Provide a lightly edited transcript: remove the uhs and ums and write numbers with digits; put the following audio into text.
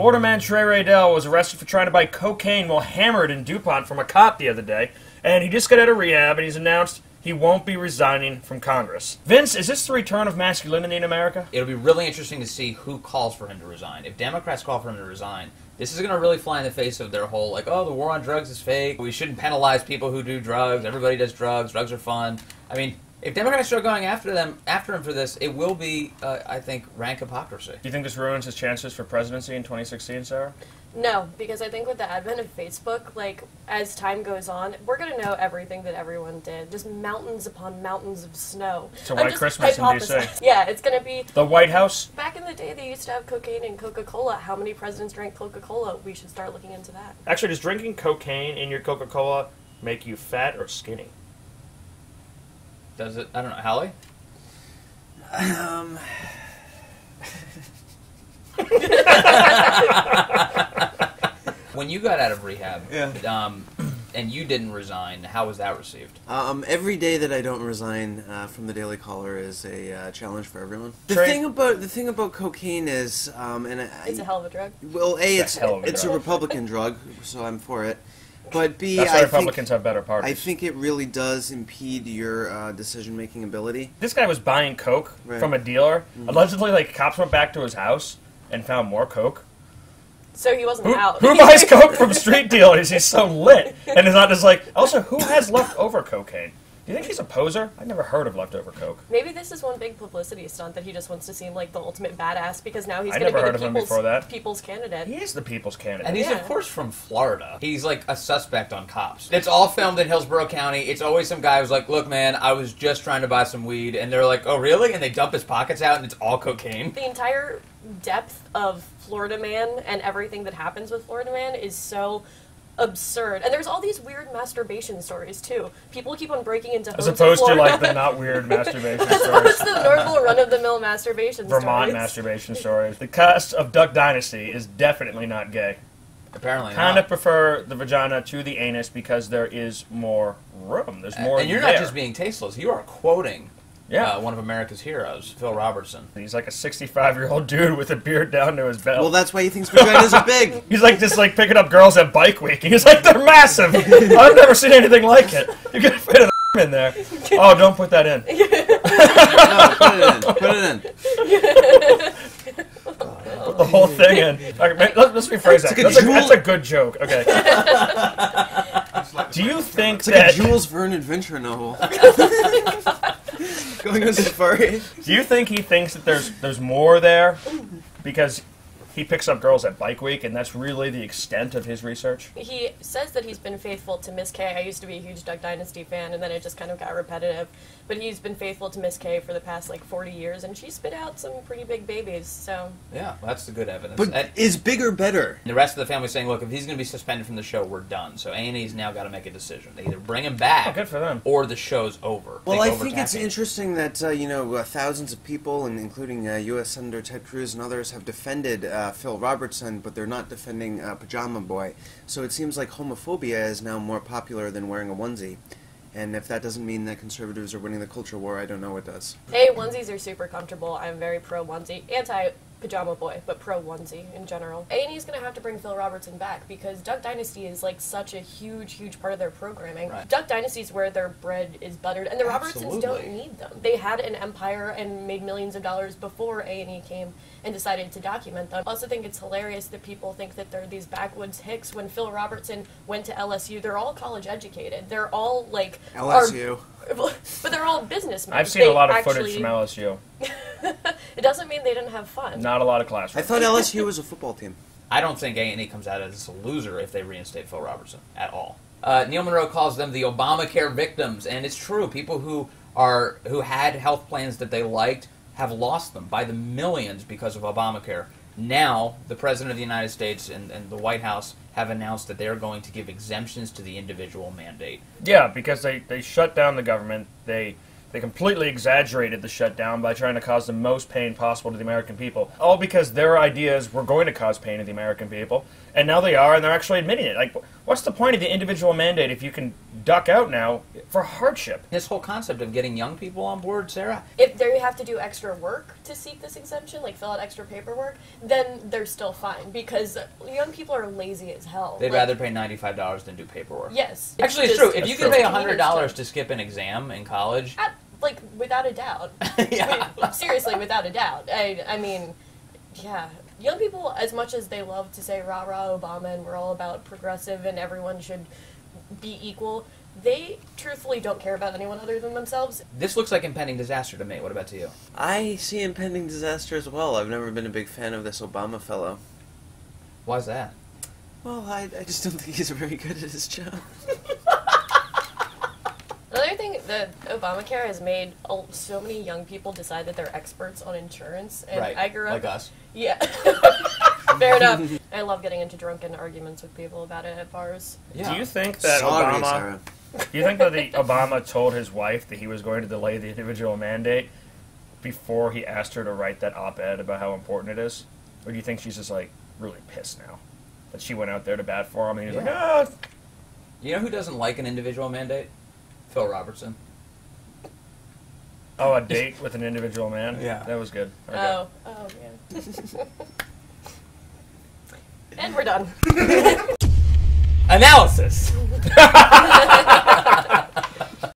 Florida man Trey Radel was arrested for trying to buy cocaine while hammered in DuPont from a cop the other day, and he just got out of rehab, and he's announced he won't be resigning from Congress. Vince, is this the return of masculinity in America? It'll be really interesting to see who calls for him to resign. If Democrats call for him to resign, this is going to really fly in the face of their whole, like, oh, the war on drugs is fake, we shouldn't penalize people who do drugs, everybody does drugs are fun. I mean, if Democrats start going after him for this, it will be, I think, rank hypocrisy. Do you think this ruins his chances for presidency in 2016, Sarah? No, because I think with the advent of Facebook, like, as time goes on, we're going to know everything that everyone did. Just mountains upon mountains of snow. It's a white Christmas in D.C. Yeah, it's going to be... The White House? Back in the day, they used to have cocaine in Coca-Cola. How many presidents drank Coca-Cola? We should start looking into that. Actually, does drinking cocaine in your Coca-Cola make you fat or skinny? Does it? I don't know. Howley? When you got out of rehab, and you didn't resign, how was that received? Every day that I don't resign from the Daily Caller is a challenge for everyone. The Trey? thing about cocaine is, It's a hell of a drug. Well, it's drug. a Republican drug, so I'm for it. But B, That's why Republicans have better parties. I think it really does impede your decision-making ability. This guy was buying coke from a dealer. Allegedly, like, cops went back to his house and found more coke. So he wasn't out. Who buys coke from street dealers? He's so lit. And it's not just like... Also, who has leftover cocaine? Do you think he's a poser? I've never heard of leftover coke. Maybe this is one big publicity stunt that he just wants to seem like the ultimate badass because now he's going never to heard be of him the before that. people's candidate. He is the people's candidate. And he's, of course, from Florida. He's, like, a suspect on Cops. It's all filmed in Hillsborough County. It's always some guy who's like, look, man, I was just trying to buy some weed. And they're like, oh, really? And they dump his pockets out, and it's all cocaine. The entire depth of Florida Man and everything that happens with Florida Man is so absurd. And there's all these weird masturbation stories, too. People keep on breaking into homes As opposed in to, Florida. like, the not weird masturbation As stories. opposed to the normal run-of-the-mill masturbation Vermont stories. masturbation stories. The cast of Duck Dynasty is definitely not gay. Apparently Kind not. of prefer the vagina to the anus because there is more room. There's more And you're there. not just being tasteless. You are quoting Yeah. one of America's heroes, Phil Robertson. He's like a 65-year-old dude with a beard down to his belt. Well, that's why he thinks vaginas are big. He's like just like picking up girls at bike week. He's like, they're massive. I've never seen anything like it. You can fit an in there. Oh, don't put that in. No, put it in. Put the whole thing in. Okay, let's rephrase that. That's a good joke. Okay. Do you think It's like a Jules Verne adventure novel. Going on safari. Do you think he thinks that there's more there because he picks up girls at Bike Week, and that's really the extent of his research? He says that he's been faithful to Miss K. I used to be a huge Duck Dynasty fan, and then it just kind of got repetitive. But he's been faithful to Miss K for the past, 40 years, and she spit out some pretty big babies, so... Yeah, that's the good evidence. But is bigger better? The rest of the family saying, look, if he's going to be suspended from the show, we're done. So A&E's now got to make a decision. They either bring him back, good for them, or the show's over. Well, I think it's interesting that, thousands of people, and including U.S. Senator Ted Cruz and others, have defended Phil Robertson, but they're not defending Pajama Boy. So it seems like homophobia is now more popular than wearing a onesie. And if that doesn't mean that conservatives are winning the culture war, I don't know what does. Hey, onesies are super comfortable. I'm very pro-onesie. Anti-pajama boy, but pro-onesie in general. A&E's going to have to bring Phil Robertson back because Duck Dynasty is such a huge, huge part of their programming. Right. Duck Dynasty is where their bread is buttered, and the Robertsons don't need them. They had an empire and made millions of dollars before A&E came and decided to document them. I also think it's hilarious that people think that they're these backwoods hicks. When Phil Robertson went to LSU, they're all college educated. They're all LSU. But they're all businessmen. I've seen a lot of footage from LSU. It doesn't mean they didn't have fun. Not a lot of classrooms. I thought LSU was a football team. I don't think A&E comes out as a loser if they reinstate Phil Robertson at all. Neil Monroe calls them the Obamacare victims, and it's true. People who had health plans that they liked have lost them by the millions because of Obamacare. Now, the President of the United States and the White House have announced that they're going to give exemptions to the individual mandate. Yeah, because they shut down the government. They They completely exaggerated the shutdown by trying to cause the most pain possible to the American people. All because their ideas were going to cause pain to the American people. And now they are, and they're actually admitting it. Like, what's the point of the individual mandate if you can duck out now for hardship? This whole concept of getting young people on board, Sarah? If they have to do extra work to seek this exemption, like fill out extra paperwork, then they're still fine because young people are lazy as hell. They'd rather pay $95 than do paperwork. Yes. Actually, it's true. If you can pay $100 to skip an exam in college... Like, without a doubt. Yeah. Seriously, without a doubt. I mean, yeah. Young people, as much as they love to say rah-rah Obama and we're all about progressive and everyone should be equal, they truthfully don't care about anyone other than themselves. This looks like impending disaster to me. What about to you? I see impending disaster as well. I've never been a big fan of this Obama fellow. Why's that? Well, I just don't think he's very good at his job. Another thing that Obamacare has made so many young people decide that they're experts on insurance. And Right, I grew up... like us. Yeah. Fair enough. I love getting into drunken arguments with people about it at bars. Yeah. Do you think that Sorry, Obama... Sarah. Do you think that Obama told his wife that he was going to delay the individual mandate before he asked her to write that op-ed about how important it is? Or do you think she's just, like, really pissed now? That she went out there to bat for him and he was like, ah! You know who doesn't like an individual mandate? Phil Robertson. Oh, a date with an individual man? Yeah. That was good. Okay. Oh man. And we're done. Analysis!